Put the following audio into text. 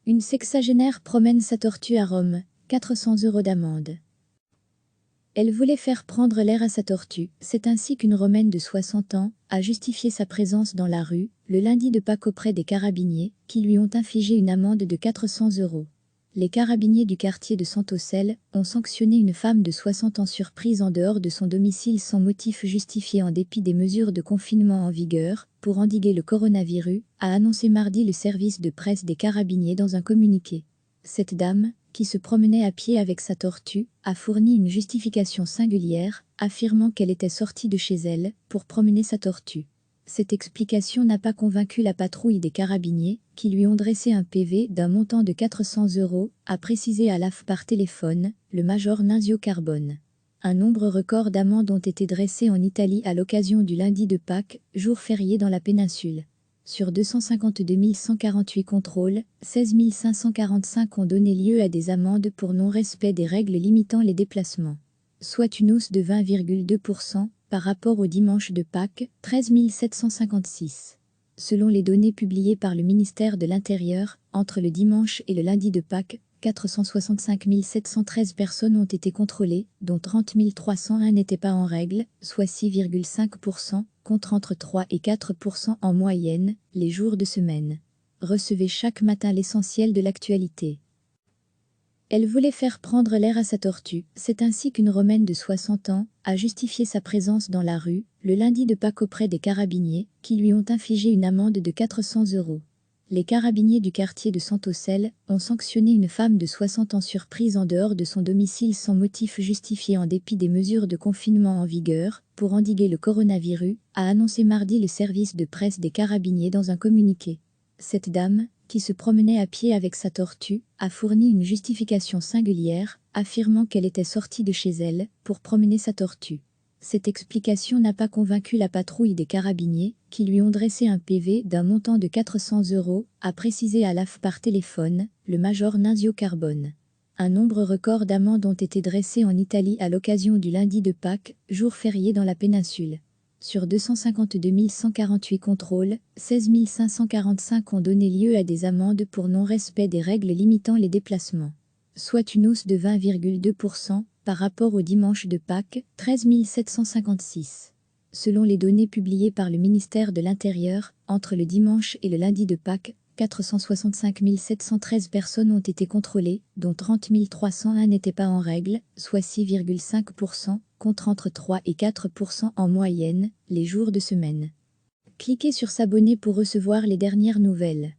Une sexagénaire promène sa tortue à Rome, 400 € d'amende. Elle voulait faire prendre l'air à sa tortue, c'est ainsi qu'une Romaine de 60 ans a justifié sa présence dans la rue, le lundi de Pâques auprès des carabiniers, qui lui ont infligé une amende de 400 €. Les carabiniers du quartier de Sant'Ocel ont sanctionné une femme de 60 ans surprise en dehors de son domicile sans motif justifié en dépit des mesures de confinement en vigueur, pour endiguer le coronavirus, a annoncé mardi le service de presse des carabiniers dans un communiqué. Cette dame, qui se promenait à pied avec sa tortue, a fourni une justification singulière, affirmant qu'elle était sortie de chez elle pour promener sa tortue. Cette explication n'a pas convaincu la patrouille des carabiniers, qui lui ont dressé un PV d'un montant de 400 €, a précisé à l'AF par téléphone, le major Nunzio Carbone. Un nombre record d'amendes ont été dressées en Italie à l'occasion du lundi de Pâques, jour férié dans la péninsule. Sur 252 148 contrôles, 16 545 ont donné lieu à des amendes pour non-respect des règles limitant les déplacements, soit une hausse de 20,2% par rapport au dimanche de Pâques, 13 756. Selon les données publiées par le ministère de l'Intérieur, entre le dimanche et le lundi de Pâques, 465 713 personnes ont été contrôlées, dont 30 301 n'étaient pas en règle, soit 6,5%, contre entre 3 et 4% en moyenne, les jours de semaine. Recevez chaque matin l'essentiel de l'actualité. Elle voulait faire prendre l'air à sa tortue, c'est ainsi qu'une Romaine de 60 ans a justifié sa présence dans la rue, le lundi de Pâques auprès des carabiniers, qui lui ont infligé une amende de 400 €. Les carabiniers du quartier de Sant'Ocel ont sanctionné une femme de 60 ans surprise en dehors de son domicile sans motif justifié en dépit des mesures de confinement en vigueur, pour endiguer le coronavirus, a annoncé mardi le service de presse des carabiniers dans un communiqué. Cette dame, qui se promenait à pied avec sa tortue, a fourni une justification singulière, affirmant qu'elle était sortie de chez elle pour promener sa tortue. Cette explication n'a pas convaincu la patrouille des carabiniers, qui lui ont dressé un PV d'un montant de 400 €, a précisé à l'AF par téléphone, le major Nunzio Carbone. Un nombre record d'amendes ont été dressées en Italie à l'occasion du lundi de Pâques, jour férié dans la péninsule. Sur 252 148 contrôles, 16 545 ont donné lieu à des amendes pour non-respect des règles limitant les déplacements, soit une hausse de 20,2% par rapport au dimanche de Pâques, 13 756. Selon les données publiées par le ministère de l'Intérieur, entre le dimanche et le lundi de Pâques, 465 713 personnes ont été contrôlées, dont 30 301 n'étaient pas en règle, soit 6,5%, contre entre 3 et 4% en moyenne, les jours de semaine. Cliquez sur s'abonner pour recevoir les dernières nouvelles.